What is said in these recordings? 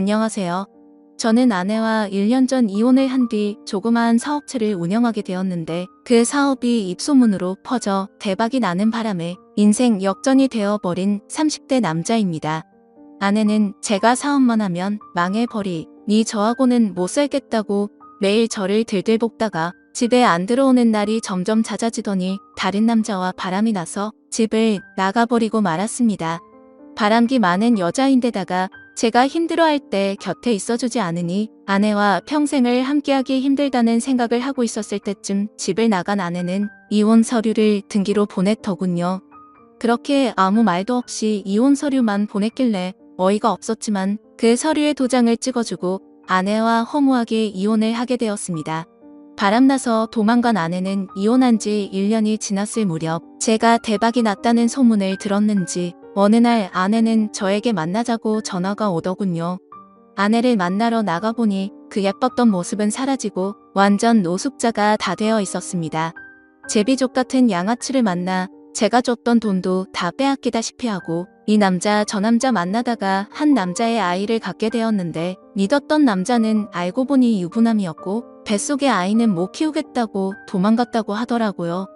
안녕하세요. 저는 아내와 1년 전 이혼을 한 뒤 조그마한 사업체를 운영하게 되었는데 그 사업이 입소문으로 퍼져 대박이 나는 바람에 인생 역전이 되어버린 30대 남자입니다. 아내는 제가 사업만 하면 망해버리니 저하고는 못 살겠다고 매일 저를 들들 볶다가 집에 안 들어오는 날이 점점 잦아지더니 다른 남자와 바람이 나서 집을 나가버리고 말았습니다. 바람기 많은 여자인데다가 제가 힘들어할 때 곁에 있어주지 않으니 아내와 평생을 함께하기 힘들다는 생각을 하고 있었을 때쯤 집을 나간 아내는 이혼 서류를 등기로 보냈더군요. 그렇게 아무 말도 없이 이혼 서류만 보냈길래 어이가 없었지만 그 서류에 도장을 찍어주고 아내와 허무하게 이혼을 하게 되었습니다. 바람나서 도망간 아내는 이혼한 지 1년이 지났을 무렵 제가 대박이 났다는 소문을 들었는지 어느 날 아내는 저에게 만나자고 전화가 오더군요. 아내를 만나러 나가보니 그 예뻤던 모습은 사라지고 완전 노숙자가 다 되어 있었습니다. 제비족 같은 양아치를 만나 제가 줬던 돈도 다 빼앗기다시피 하고 이 남자 저 남자 만나다가 한 남자의 아이를 갖게 되었는데 믿었던 남자는 알고 보니 유부남이었고 뱃속의 아이는 못 키우겠다고 도망갔다고 하더라고요.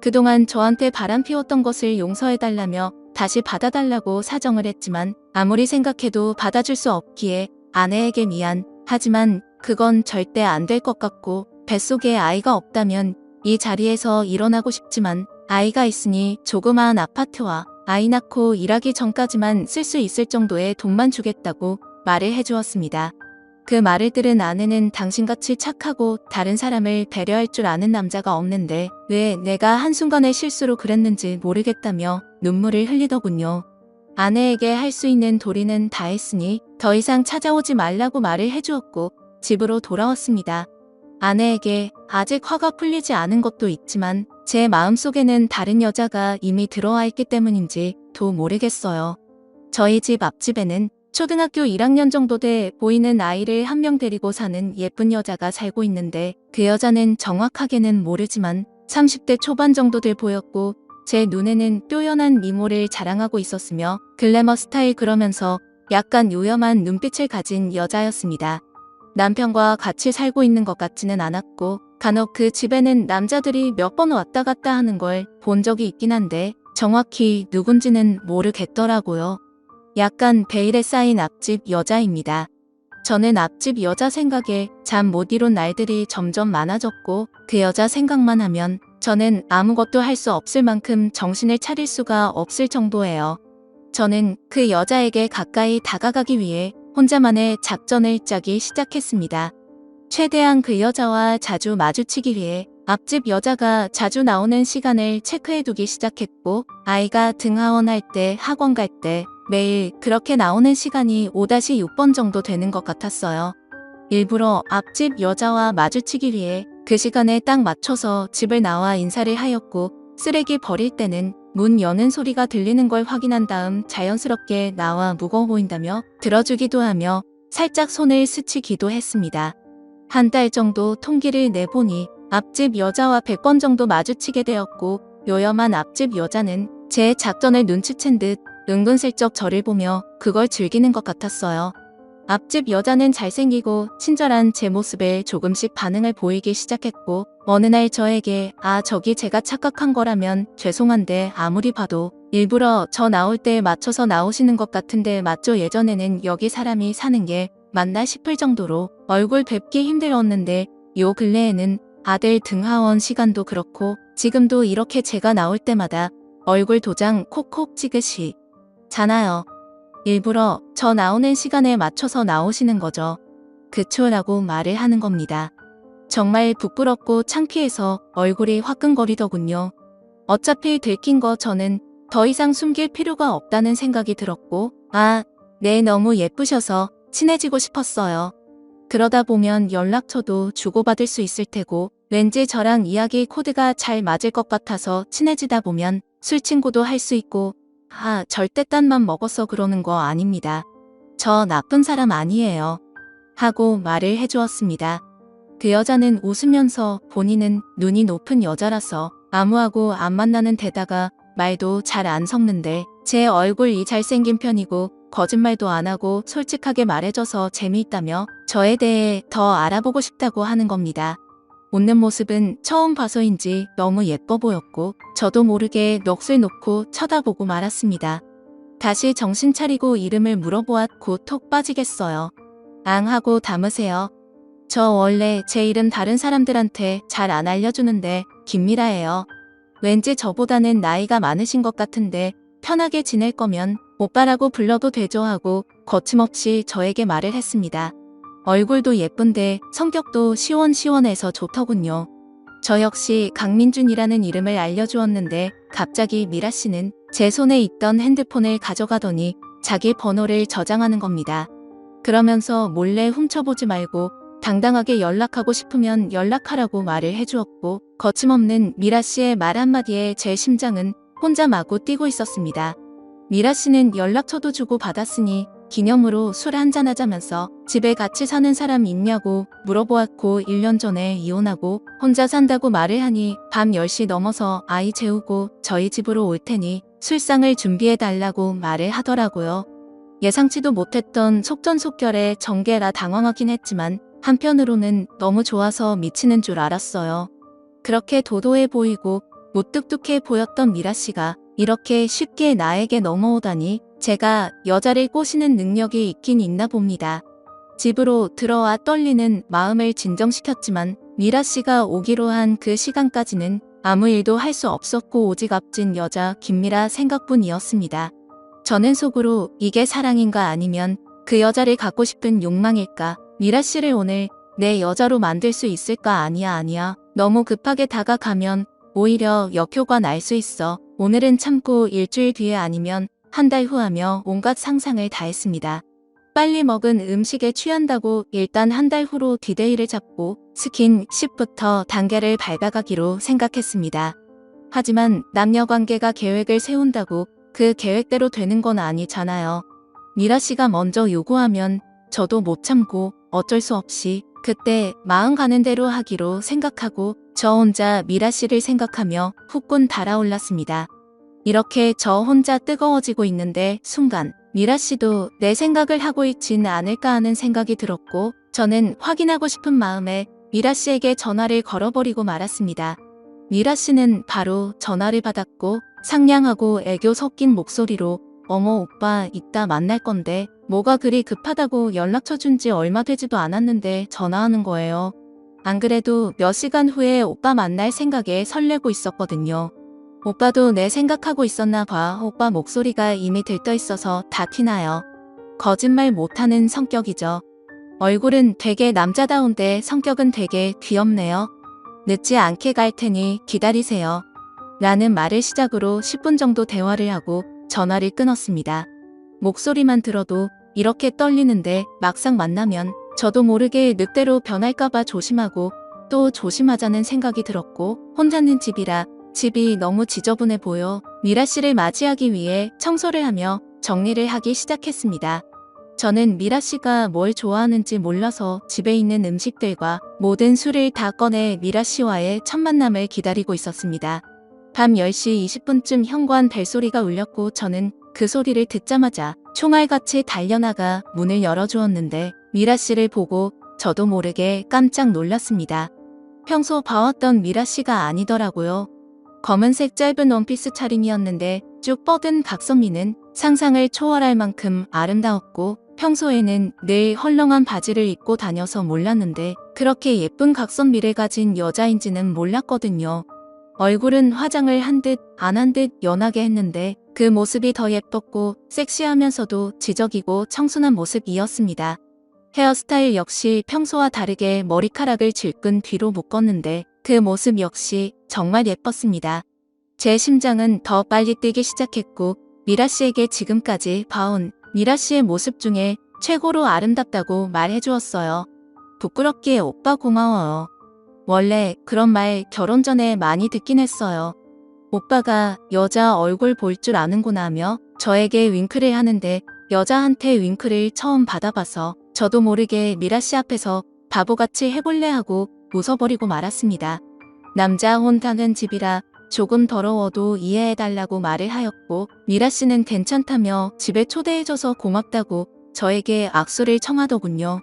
그동안 저한테 바람 피웠던 것을 용서해달라며 다시 받아달라고 사정을 했지만 아무리 생각해도 받아줄 수 없기에 아내에게 미안, 하지만 그건 절대 안 될 것 같고 뱃속에 아이가 없다면 이 자리에서 일어나고 싶지만 아이가 있으니 조그마한 아파트와 아이 낳고 일하기 전까지만 쓸 수 있을 정도의 돈만 주겠다고 말을 해주었습니다. 그 말을 들은 아내는 당신같이 착하고 다른 사람을 배려할 줄 아는 남자가 없는데 왜 내가 한순간의 실수로 그랬는지 모르겠다며 눈물을 흘리더군요. 아내에게 할 수 있는 도리는 다 했으니 더 이상 찾아오지 말라고 말을 해주었고 집으로 돌아왔습니다. 아내에게 아직 화가 풀리지 않은 것도 있지만 제 마음속에는 다른 여자가 이미 들어와 있기 때문인지 도 모르겠어요. 저희 집 앞집에는 초등학교 1학년 정도 돼 보이는 아이를 한 명 데리고 사는 예쁜 여자가 살고 있는데 그 여자는 정확하게는 모르지만 30대 초반 정도 돼 보였고 제 눈에는 뾰연한 미모를 자랑하고 있었으며 글래머 스타일 그러면서 약간 요염한 눈빛을 가진 여자였습니다. 남편과 같이 살고 있는 것 같지는 않았고 간혹 그 집에는 남자들이 몇 번 왔다 갔다 하는 걸 본 적이 있긴 한데 정확히 누군지는 모르겠더라고요. 약간 베일에 쌓인 앞집 여자입니다. 저는 앞집 여자 생각에 잠 못 이룬 날들이 점점 많아졌고 그 여자 생각만 하면 저는 아무것도 할 수 없을 만큼 정신을 차릴 수가 없을 정도예요. 저는 그 여자에게 가까이 다가가기 위해 혼자만의 작전을 짜기 시작했습니다. 최대한 그 여자와 자주 마주치기 위해 앞집 여자가 자주 나오는 시간을 체크해두기 시작했고 아이가 등하원할 때 학원 갈 때 매일 그렇게 나오는 시간이 5-6번 정도 되는 것 같았어요. 일부러 앞집 여자와 마주치기 위해 그 시간에 딱 맞춰서 집을 나와 인사를 하였고 쓰레기 버릴 때는 문 여는 소리가 들리는 걸 확인한 다음 자연스럽게 나와 무거워 보인다며 들어주기도 하며 살짝 손을 스치기도 했습니다. 한 달 정도 통기를 내보니 앞집 여자와 100번 정도 마주치게 되었고 요염한 앞집 여자는 제 작전을 눈치챈 듯 은근슬쩍 저를 보며 그걸 즐기는 것 같았어요. 앞집 여자는 잘생기고 친절한 제 모습에 조금씩 반응을 보이기 시작했고 어느 날 저에게 저기 제가 착각한 거라면 죄송한데 아무리 봐도 일부러 저 나올 때 맞춰서 나오시는 것 같은데 맞죠? 예전에는 여기 사람이 사는 게 맞나 싶을 정도로 얼굴 뵙기 힘들었는데 요 근래에는 아들 등하원 시간도 그렇고 지금도 이렇게 제가 나올 때마다 얼굴 도장 콕콕 찍으시잖아요. 일부러 저 나오는 시간에 맞춰서 나오시는 거죠. 그쵸? 라고 말을 하는 겁니다. 정말 부끄럽고 창피해서 얼굴이 화끈거리더군요. 어차피 들킨 거 저는 더 이상 숨길 필요가 없다는 생각이 들었고 네 너무 예쁘셔서 친해지고 싶었어요. 그러다 보면 연락처도 주고받을 수 있을 테고 왠지 저랑 이야기 코드가 잘 맞을 것 같아서 친해지다 보면 술 친구도 할 수 있고 절대 딴맘 먹어서 그러는 거 아닙니다. 저 나쁜 사람 아니에요. 하고 말을 해주었습니다. 그 여자는 웃으면서 본인은 눈이 높은 여자라서 아무하고 안 만나는 데다가 말도 잘 안 섞는데 제 얼굴이 잘생긴 편이고 거짓말도 안 하고 솔직하게 말해줘서 재미있다며 저에 대해 더 알아보고 싶다고 하는 겁니다. 웃는 모습은 처음 봐서인지 너무 예뻐 보였고 저도 모르게 넋을 놓고 쳐다보고 말았습니다. 다시 정신 차리고 이름을 물어보았고 톡 빠지겠어요. 앙 하고 담으세요. 저 원래 제 이름 다른 사람들한테 잘 안 알려주는데 김미라예요. 왠지 저보다는 나이가 많으신 것 같은데 편하게 지낼 거면 오빠라고 불러도 되죠 하고 거침없이 저에게 말을 했습니다. 얼굴도 예쁜데 성격도 시원시원해서 좋더군요. 저 역시 강민준이라는 이름을 알려주었는데 갑자기 미라 씨는 제 손에 있던 핸드폰을 가져가더니 자기 번호를 저장하는 겁니다. 그러면서 몰래 훔쳐보지 말고 당당하게 연락하고 싶으면 연락하라고 말을 해주었고 거침없는 미라 씨의 말 한마디에 제 심장은 혼자 마구 뛰고 있었습니다. 미라 씨는 연락처도 주고 받았으니 기념으로 술 한잔 하자면서 집에 같이 사는 사람 있냐고 물어보았고 1년 전에 이혼하고 혼자 산다고 말을 하니 밤 10시 넘어서 아이 재우고 저희 집으로 올 테니 술상을 준비해달라고 말을 하더라고요. 예상치도 못했던 속전속결의 전개라 당황하긴 했지만 한편으로는 너무 좋아서 미치는 줄 알았어요. 그렇게 도도해 보이고 무뚝뚝해 보였던 미라 씨가 이렇게 쉽게 나에게 넘어오다니 제가 여자를 꼬시는 능력이 있긴 있나 봅니다. 집으로 들어와 떨리는 마음을 진정시켰지만 미라 씨가 오기로 한 그 시간까지는 아무 일도 할 수 없었고 오직 앞진 여자 김미라 생각뿐이었습니다. 저는 속으로 이게 사랑인가 아니면 그 여자를 갖고 싶은 욕망일까? 미라 씨를 오늘 내 여자로 만들 수 있을까? 아니야. 너무 급하게 다가가면 오히려 역효과 날 수 있어. 오늘은 참고 일주일 뒤에 아니면 한 달 후 하며 온갖 상상을 다 했습니다. 빨리 먹은 음식에 취한다고 일단 한 달 후로 디데이를 잡고 스킨십부터 단계를 밟아가기로 생각했습니다. 하지만 남녀관계가 계획을 세운다고 그 계획대로 되는 건 아니잖아요. 미라 씨가 먼저 요구하면 저도 못 참고 어쩔 수 없이 그때 마음 가는 대로 하기로 생각하고 저 혼자 미라 씨를 생각하며 후끈 달아올랐습니다. 이렇게 저 혼자 뜨거워지고 있는데 순간 미라 씨도 내 생각을 하고 있진 않을까 하는 생각이 들었고 저는 확인하고 싶은 마음에 미라 씨에게 전화를 걸어버리고 말았습니다. 미라 씨는 바로 전화를 받았고 상냥하고 애교 섞인 목소리로 어머 오빠 이따 만날 건데 뭐가 그리 급하다고 연락처 준 지 얼마 되지도 않았는데 전화하는 거예요. 안 그래도 몇 시간 후에 오빠 만날 생각에 설레고 있었거든요. 오빠도 내 생각하고 있었나 봐. 오빠 목소리가 이미 들떠 있어서 다 티나요. 거짓말 못하는 성격이죠. 얼굴은 되게 남자다운데 성격은 되게 귀엽네요. 늦지 않게 갈 테니 기다리세요. 라는 말을 시작으로 10분 정도 대화를 하고 전화를 끊었습니다. 목소리만 들어도 이렇게 떨리는데 막상 만나면 저도 모르게 늑대로 변할까봐 조심하고 또 조심하자는 생각이 들었고 혼자는 집이라 집이 너무 지저분해 보여 미라 씨를 맞이하기 위해 청소를 하며 정리를 하기 시작했습니다. 저는 미라 씨가 뭘 좋아하는지 몰라서 집에 있는 음식들과 모든 술을 다 꺼내 미라 씨와의 첫 만남을 기다리고 있었습니다. 밤 10시 20분쯤 현관 벨소리가 울렸고 저는 그 소리를 듣자마자 총알같이 달려나가 문을 열어주었는데 미라 씨를 보고 저도 모르게 깜짝 놀랐습니다. 평소 봐왔던 미라 씨가 아니더라고요. 검은색 짧은 원피스 차림이었는데 쭉 뻗은 각선미는 상상을 초월할 만큼 아름다웠고 평소에는 늘 헐렁한 바지를 입고 다녀서 몰랐는데 그렇게 예쁜 각선미를 가진 여자인지는 몰랐거든요. 얼굴은 화장을 한 듯 안 한 듯 연하게 했는데 그 모습이 더 예뻤고 섹시하면서도 지적이고 청순한 모습이었습니다. 헤어스타일 역시 평소와 다르게 머리카락을 질끈 뒤로 묶었는데 그 모습 역시 정말 예뻤습니다. 제 심장은 더 빨리 뛰기 시작했고 미라 씨에게 지금까지 봐온 미라 씨의 모습 중에 최고로 아름답다고 말해주었어요. 부끄럽게 오빠 고마워요. 원래 그런 말 결혼 전에 많이 듣긴 했어요. 오빠가 여자 얼굴 볼 줄 아는구나 하며 저에게 윙크를 하는데 여자한테 윙크를 처음 받아봐서 저도 모르게 미라 씨 앞에서 바보같이 해볼래 하고 웃어버리고 말았습니다. 남자 혼자는 집이라 조금 더러워도 이해해달라고 말을 하였고 미라 씨는 괜찮다며 집에 초대해줘서 고맙다고 저에게 악수를 청하더군요.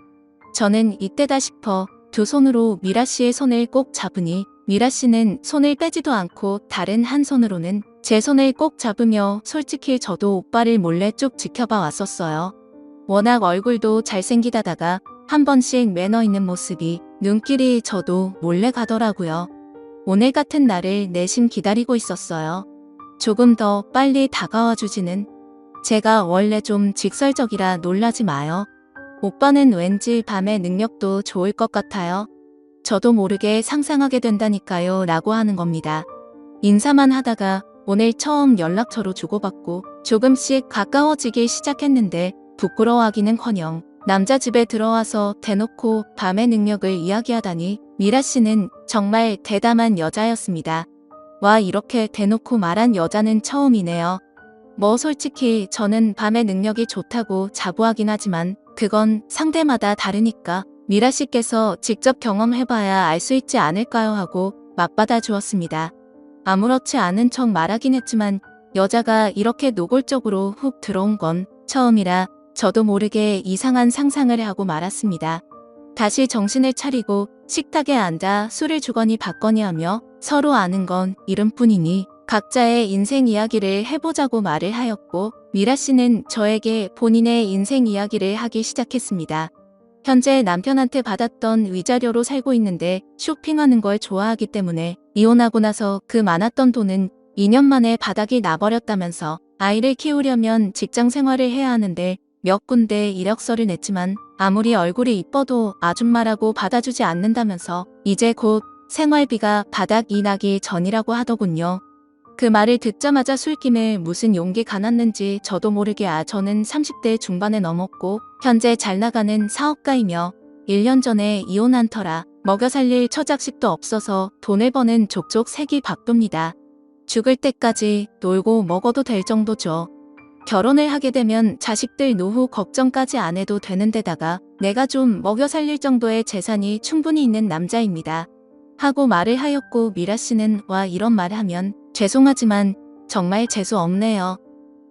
저는 이때다 싶어 두 손으로 미라 씨의 손을 꼭 잡으니 미라 씨는 손을 빼지도 않고 다른 한 손으로는 제 손을 꼭 잡으며 솔직히 저도 오빠를 몰래 쭉 지켜봐 왔었어요. 워낙 얼굴도 잘생기다다가 한 번씩 매너 있는 모습이 눈길이 저도 몰래 가더라고요. 오늘 같은 날을 내심 기다리고 있었어요. 조금 더 빨리 다가와 주지는. 제가 원래 좀 직설적이라 놀라지 마요. 오빠는 왠지 밤의 능력도 좋을 것 같아요. 저도 모르게 상상하게 된다니까요 라고 하는 겁니다. 인사만 하다가 오늘 처음 연락처로 주고받고 조금씩 가까워지기 시작했는데 부끄러워하기는커녕 남자 집에 들어와서 대놓고 밤의 능력을 이야기하다니 미라 씨는 정말 대담한 여자였습니다. 와, 이렇게 대놓고 말한 여자는 처음이네요. 뭐 솔직히 저는 밤의 능력이 좋다고 자부하긴 하지만 그건 상대마다 다르니까 미라 씨께서 직접 경험해봐야 알 수 있지 않을까요 하고 맞받아 주었습니다. 아무렇지 않은 척 말하긴 했지만 여자가 이렇게 노골적으로 훅 들어온 건 처음이라 저도 모르게 이상한 상상을 하고 말았습니다. 다시 정신을 차리고 식탁에 앉아 술을 주거니 받거니 하며 서로 아는 건 이름뿐이니 각자의 인생 이야기를 해보자고 말을 하였고 미라 씨는 저에게 본인의 인생 이야기를 하기 시작했습니다. 현재 남편한테 받았던 위자료로 살고 있는데 쇼핑하는 걸 좋아하기 때문에 이혼하고 나서 그 많았던 돈은 2년 만에 바닥이 나버렸다면서 아이를 키우려면 직장 생활을 해야 하는데 몇 군데 이력서를 냈지만 아무리 얼굴이 이뻐도 아줌마라고 받아주지 않는다면서 이제 곧 생활비가 바닥이 나기 전이라고 하더군요. 그 말을 듣자마자 술김에 무슨 용기가 났는지 저도 모르게 저는 30대 중반에 넘었고 현재 잘 나가는 사업가이며 1년 전에 이혼한 터라 먹여 살릴 처작식도 없어서 돈을 버는 족족 색이 바쁩니다. 죽을 때까지 놀고 먹어도 될 정도죠. 결혼을 하게 되면 자식들 노후 걱정까지 안 해도 되는 데다가 내가 좀 먹여 살릴 정도의 재산이 충분히 있는 남자입니다. 하고 말을 하였고 미라 씨는 와, 이런 말 하면 죄송하지만 정말 재수 없네요.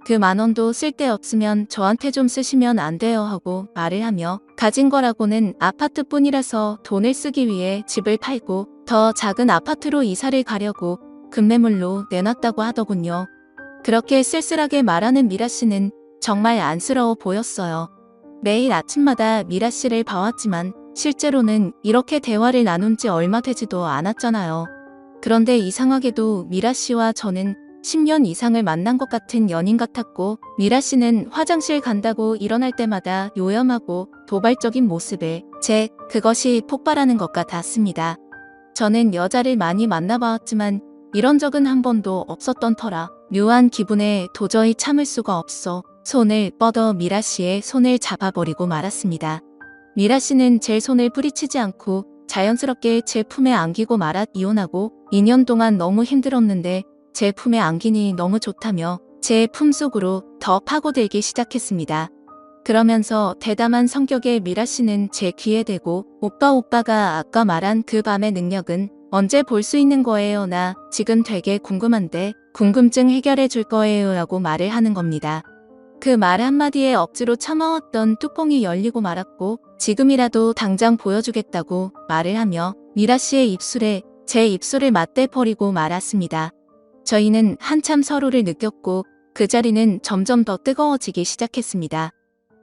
그 10,000원도 쓸데없으면 저한테 좀 쓰시면 안 돼요 하고 말을 하며 가진 거라고는 아파트뿐이라서 돈을 쓰기 위해 집을 팔고 더 작은 아파트로 이사를 가려고 급매물로 내놨다고 하더군요. 그렇게 쓸쓸하게 말하는 미라 씨는 정말 안쓰러워 보였어요. 매일 아침마다 미라 씨를 봐왔지만 실제로는 이렇게 대화를 나눈 지 얼마 되지도 않았잖아요. 그런데 이상하게도 미라 씨와 저는 10년 이상을 만난 것 같은 연인 같았고 미라 씨는 화장실 간다고 일어날 때마다 요염하고 도발적인 모습에 그것이 폭발하는 것 같았습니다. 저는 여자를 많이 만나봐왔지만 이런 적은 한 번도 없었던 터라 묘한 기분에 도저히 참을 수가 없어 손을 뻗어 미라 씨의 손을 잡아버리고 말았습니다. 미라 씨는 제 손을 뿌리치지 않고 자연스럽게 제 품에 안기고 말아 이혼하고 2년 동안 너무 힘들었는데 제 품에 안기니 너무 좋다며 제 품속으로 더 파고들기 시작했습니다. 그러면서 대담한 성격의 미라 씨는 제 귀에 대고 오빠가 아까 말한 그 밤의 능력은 언제 볼 수 있는 거예요? 나 지금 되게 궁금한데 궁금증 해결해 줄 거예요 라고 말을 하는 겁니다. 그 말 한마디에 억지로 참아왔던 뚜껑이 열리고 말았고 지금이라도 당장 보여주겠다고 말을 하며 미라 씨의 입술에 제 입술을 맞대 버리고 말았습니다. 저희는 한참 서로를 느꼈고 그 자리는 점점 더 뜨거워지기 시작했습니다.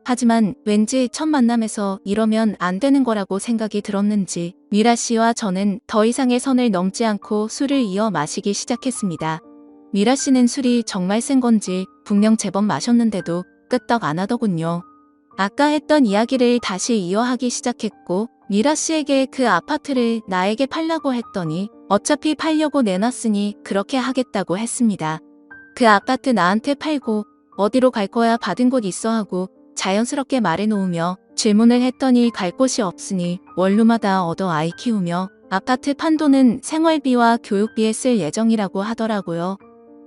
하지만 왠지 첫 만남에서 이러면 안 되는 거라고 생각이 들었는지 미라 씨와 저는 더 이상의 선을 넘지 않고 술을 이어 마시기 시작했습니다. 미라 씨는 술이 정말 센 건지 분명 제법 마셨는데도 끄떡 안 하더군요. 아까 했던 이야기를 다시 이어하기 시작했고 미라 씨에게 그 아파트를 나에게 팔라고 했더니 어차피 팔려고 내놨으니 그렇게 하겠다고 했습니다. 그 아파트 나한테 팔고 어디로 갈 거야 받은 곳 있어 하고 자연스럽게 말해놓으며 질문을 했더니 갈 곳이 없으니 원룸마다 얻어 아이 키우며 아파트 판 돈은 생활비와 교육비에 쓸 예정이라고 하더라고요.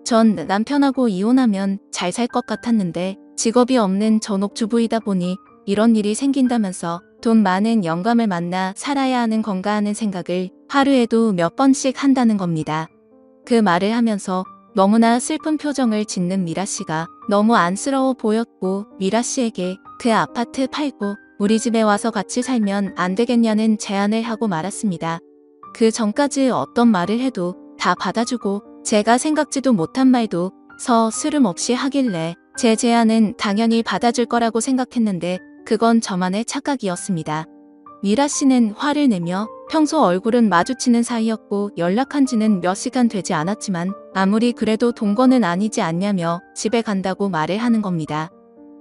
전 남편하고 이혼하면 잘 살 것 같았는데 직업이 없는 전업주부이다 보니 이런 일이 생긴다면서 돈 많은 영감을 만나 살아야 하는 건가 하는 생각을 하루에도 몇 번씩 한다는 겁니다. 그 말을 하면서 너무나 슬픈 표정을 짓는 미라 씨가 너무 안쓰러워 보였고 미라 씨에게 그 아파트 팔고 우리 집에 와서 같이 살면 안 되겠냐는 제안을 하고 말았습니다. 그 전까지 어떤 말을 해도 다 받아주고 제가 생각지도 못한 말도 서스름 없이 하길래 제 제안은 당연히 받아줄 거라고 생각했는데 그건 저만의 착각이었습니다. 미라 씨는 화를 내며 평소 얼굴은 마주치는 사이였고 연락한 지는 몇 시간 되지 않았지만 아무리 그래도 동거는 아니지 않냐며 집에 간다고 말을 하는 겁니다.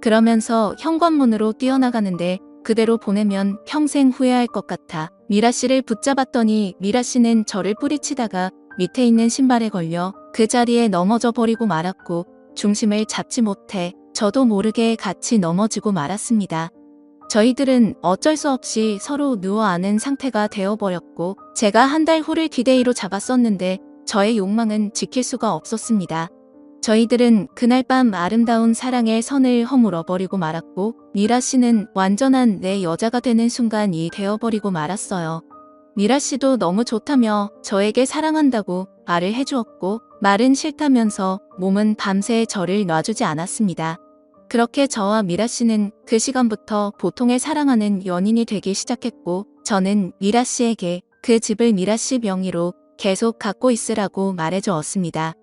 그러면서 현관문으로 뛰어나가는데 그대로 보내면 평생 후회할 것 같아 미라 씨를 붙잡았더니 미라 씨는 저를 뿌리치다가 밑에 있는 신발에 걸려 그 자리에 넘어져 버리고 말았고 중심을 잡지 못해 저도 모르게 같이 넘어지고 말았습니다. 저희들은 어쩔 수 없이 서로 누워 앉은 상태가 되어버렸고 제가 한 달 후를 디데이로 잡았었는데 저의 욕망은 지킬 수가 없었습니다. 저희들은 그날 밤 아름다운 사랑의 선을 허물어버리고 말았고 미라 씨는 완전한 내 여자가 되는 순간이 되어버리고 말았어요. 미라 씨도 너무 좋다며 저에게 사랑한다고 말을 해주었고 말은 싫다면서 몸은 밤새 저를 놔주지 않았습니다. 그렇게 저와 미라 씨는 그 시간부터 보통의 사랑하는 연인이 되기 시작했고 저는 미라 씨에게 그 집을 미라 씨 명의로 계속 갖고 있으라고 말해주었습니다.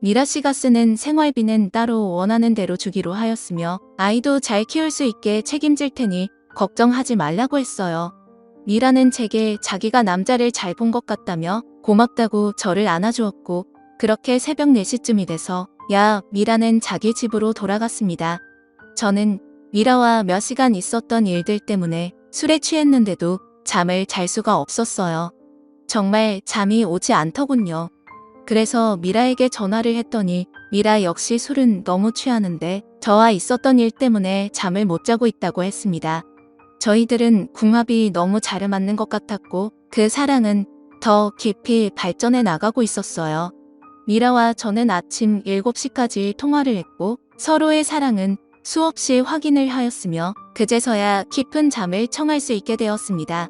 미라 씨가 쓰는 생활비는 따로 원하는 대로 주기로 하였으며 아이도 잘 키울 수 있게 책임질 테니 걱정하지 말라고 했어요. 미라는 제게 자기가 남자를 잘 본 것 같다며 고맙다고 저를 안아주었고 그렇게 새벽 4시쯤이 돼서 야 미라는 자기 집으로 돌아갔습니다. 저는 미라와 몇 시간 있었던 일들 때문에 술에 취했는데도 잠을 잘 수가 없었어요. 정말 잠이 오지 않더군요. 그래서 미라에게 전화를 했더니 미라 역시 술은 너무 취하는데 저와 있었던 일 때문에 잠을 못 자고 있다고 했습니다. 저희들은 궁합이 너무 잘 맞는 것 같았고 그 사랑은 더 깊이 발전해 나가고 있었어요. 미라와 저는 아침 7시까지 통화를 했고 서로의 사랑은 수없이 확인을 하였으며 그제서야 깊은 잠을 청할 수 있게 되었습니다.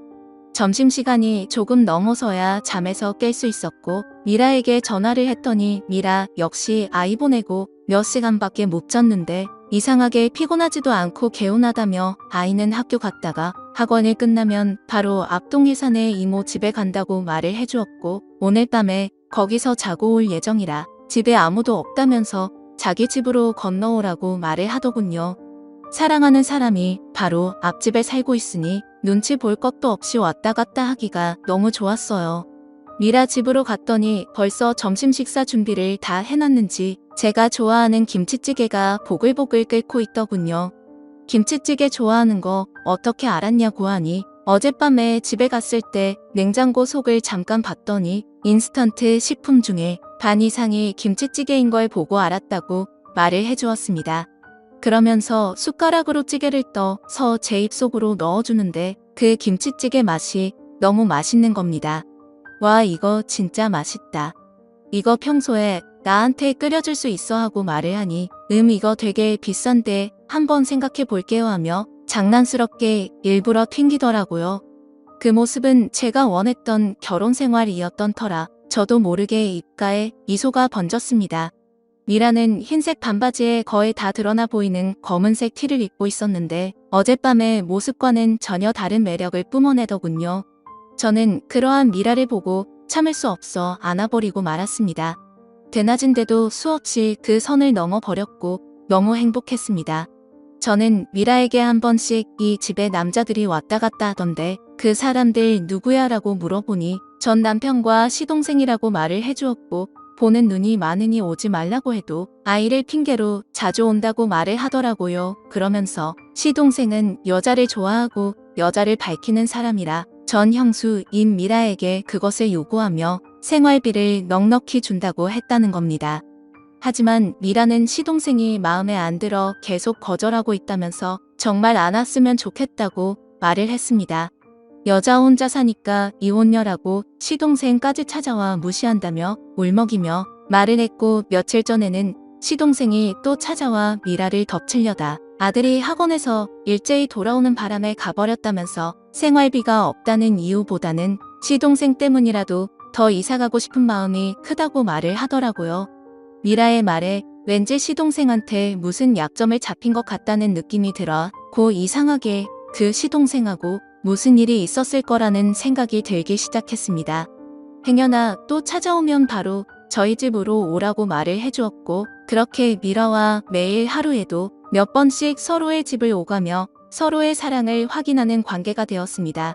점심시간이 조금 넘어서야 잠에서 깰 수 있었고 미라에게 전화를 했더니 미라 역시 아이 보내고 몇 시간밖에 못 잤는데 이상하게 피곤하지도 않고 개운하다며 아이는 학교 갔다가 학원을 끝나면 바로 앞동에 사는 이모 집에 간다고 말을 해주었고 오늘 밤에 거기서 자고 올 예정이라 집에 아무도 없다면서 자기 집으로 건너오라고 말을 하더군요. 사랑하는 사람이 바로 앞집에 살고 있으니 눈치 볼 것도 없이 왔다 갔다 하기가 너무 좋았어요. 미라 집으로 갔더니 벌써 점심 식사 준비를 다 해놨는지 제가 좋아하는 김치찌개가 보글보글 끓고 있더군요. 김치찌개 좋아하는 거 어떻게 알았냐고 하니 어젯밤에 집에 갔을 때 냉장고 속을 잠깐 봤더니 인스턴트 식품 중에 반 이상이 김치찌개인 걸 보고 알았다고 말을 해주었습니다. 그러면서 숟가락으로 찌개를 떠서 제 입속으로 넣어주는데 그 김치찌개 맛이 너무 맛있는 겁니다. 와 이거 진짜 맛있다. 이거 평소에 나한테 끓여줄 수 있어 하고 말을 하니 이거 되게 비싼데 한번 생각해 볼게요 하며 장난스럽게 일부러 튕기더라고요. 그 모습은 제가 원했던 결혼 생활이었던 터라 저도 모르게 입가에 미소가 번졌습니다. 미라는 흰색 반바지에 거의 다 드러나 보이는 검은색 티를 입고 있었는데 어젯밤의 모습과는 전혀 다른 매력을 뿜어내더군요. 저는 그러한 미라를 보고 참을 수 없어 안아버리고 말았습니다. 대낮인데도 수없이 그 선을 넘어버렸고 너무 행복했습니다. 저는 미라에게 한 번씩 이 집에 남자들이 왔다 갔다 하던데 그 사람들 누구야 라고 물어보니 전 남편과 시동생이라고 말을 해주었고 보는 눈이 많으니 오지 말라고 해도 아이를 핑계로 자주 온다고 말을 하더라고요. 그러면서 시동생은 여자를 좋아하고 여자를 밝히는 사람이라 전 형수 임미라에게 그것을 요구하며 생활비를 넉넉히 준다고 했다는 겁니다. 하지만 미라는 시동생이 마음에 안 들어 계속 거절하고 있다면서 정말 안 왔으면 좋겠다고 말을 했습니다. 여자 혼자 사니까 이혼녀라고 시동생까지 찾아와 무시한다며 울먹이며 말을 했고 며칠 전에는 시동생이 또 찾아와 미라를 덮치려다 아들이 학원에서 일제히 돌아오는 바람에 가버렸다면서 생활비가 없다는 이유보다는 시동생 때문이라도 더 이사가고 싶은 마음이 크다고 말을 하더라고요. 미라의 말에 왠지 시동생한테 무슨 약점을 잡힌 것 같다는 느낌이 들어 이상하게 그 시동생하고 무슨 일이 있었을 거라는 생각이 들기 시작했습니다. 행여나 또 찾아오면 바로 저희 집으로 오라고 말을 해주었고 그렇게 미라와 매일 하루에도 몇 번씩 서로의 집을 오가며 서로의 사랑을 확인하는 관계가 되었습니다.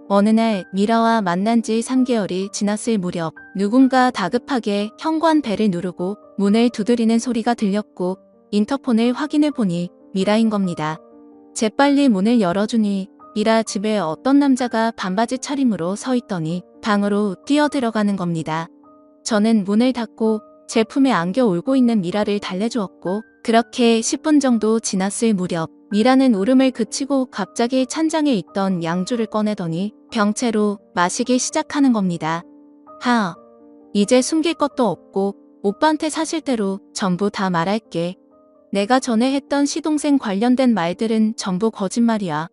어느 날 미라와 만난 지 3개월이 지났을 무렵 누군가 다급하게 현관벨을 누르고 문을 두드리는 소리가 들렸고 인터폰을 확인해 보니 미라인 겁니다. 재빨리 문을 열어주니 미라 집에 어떤 남자가 반바지 차림으로 서 있더니 방으로 뛰어들어가는 겁니다. 저는 문을 닫고 제 품에 안겨 울고 있는 미라를 달래주었고 그렇게 10분 정도 지났을 무렵 미라는 울음을 그치고 갑자기 찬장에 있던 양주를 꺼내더니 병채로 마시기 시작하는 겁니다. 이제 숨길 것도 없고 오빠한테 사실대로 전부 다 말할게. 내가 전에 했던 시동생 관련된 말들은 전부 거짓말이야.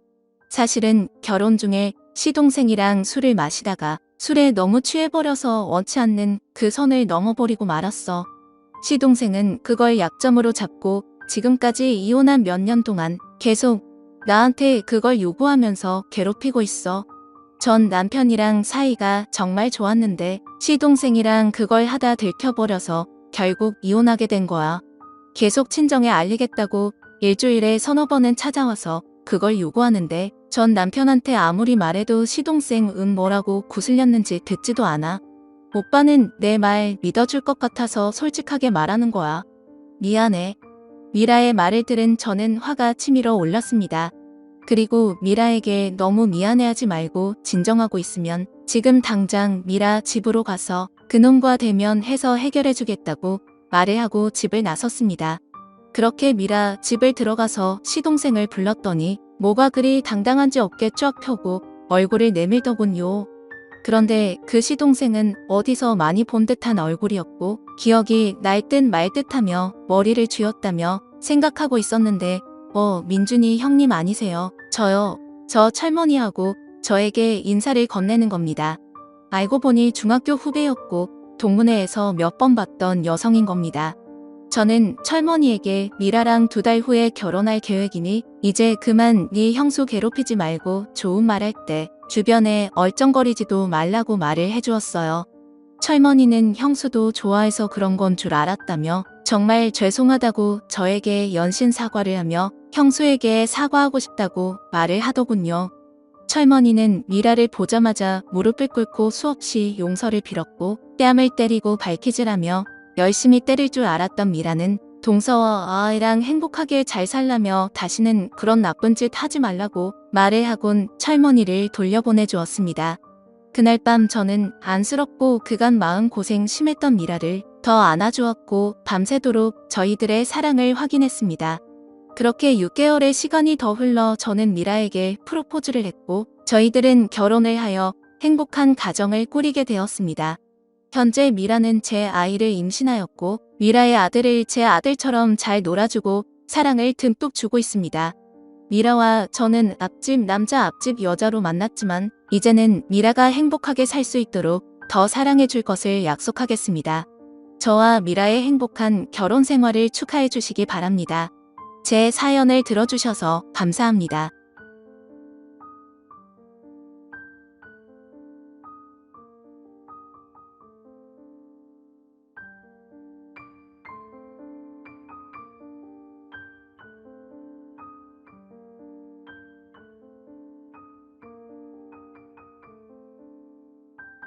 사실은 결혼 중에 시동생이랑 술을 마시다가 술에 너무 취해버려서 원치 않는 그 선을 넘어버리고 말았어. 시동생은 그걸 약점으로 잡고 지금까지 이혼한 몇 년 동안 계속 나한테 그걸 요구하면서 괴롭히고 있어. 전 남편이랑 사이가 정말 좋았는데 시동생이랑 그걸 하다 들켜버려서 결국 이혼하게 된 거야. 계속 친정에 알리겠다고 일주일에 서너 번은 찾아와서 그걸 요구하는데 전 남편한테 아무리 말해도 시동생 뭐라고 구슬렸는지 듣지도 않아. 오빠는 내 말 믿어줄 것 같아서 솔직하게 말하는 거야. 미안해. 미라의 말을 들은 저는 화가 치밀어 올랐습니다. 그리고 미라에게 너무 미안해하지 말고 진정하고 있으면 지금 당장 미라 집으로 가서 그놈과 대면해서 해결해주겠다고 말을 하고 집을 나섰습니다. 그렇게 미라 집을 들어가서 시동생을 불렀더니 뭐가 그리 당당한지 어깨 쫙 펴고 얼굴을 내밀더군요. 그런데 그 시동생은 어디서 많이 본 듯한 얼굴이었고 기억이 날 듯 말 듯하며 머리를 쥐었다며 생각하고 있었는데 민준이 형님 아니세요? 저요. 저 철머니하고 저에게 인사를 건네는 겁니다. 알고 보니 중학교 후배였고 동문회에서 몇 번 봤던 여성인 겁니다. 저는 철머니에게 미라랑 2달 후에 결혼할 계획이니 이제 그만 네 형수 괴롭히지 말고 좋은 말 할 때 주변에 얼쩡거리지도 말라고 말을 해주었어요. 철머니는 형수도 좋아해서 그런 건 줄 알았다며 정말 죄송하다고 저에게 연신 사과를 하며 형수에게 사과하고 싶다고 말을 하더군요. 철머니는 미라를 보자마자 무릎을 꿇고 수없이 용서를 빌었고 뺨을 때리고 발키질하며 열심히 때릴 줄 알았던 미라는 동서와 아이랑 행복하게 잘 살라며 다시는 그런 나쁜 짓 하지 말라고 말을 하곤 철머니를 돌려보내주었습니다. 그날 밤 저는 안쓰럽고 그간 마음고생 심했던 미라를 더 안아주었고 밤새도록 저희들의 사랑을 확인했습니다. 그렇게 6개월의 시간이 더 흘러 저는 미라에게 프로포즈를 했고 저희들은 결혼을 하여 행복한 가정을 꾸리게 되었습니다. 현재 미라는 제 아이를 임신하였고 미라의 아들을 제 아들처럼 잘 놀아주고 사랑을 듬뿍 주고 있습니다. 미라와 저는 앞집 남자 앞집 여자로 만났지만 이제는 미라가 행복하게 살 수 있도록 더 사랑해 줄 것을 약속하겠습니다. 저와 미라의 행복한 결혼 생활을 축하해 주시기 바랍니다. 제 사연을 들어주셔서 감사합니다.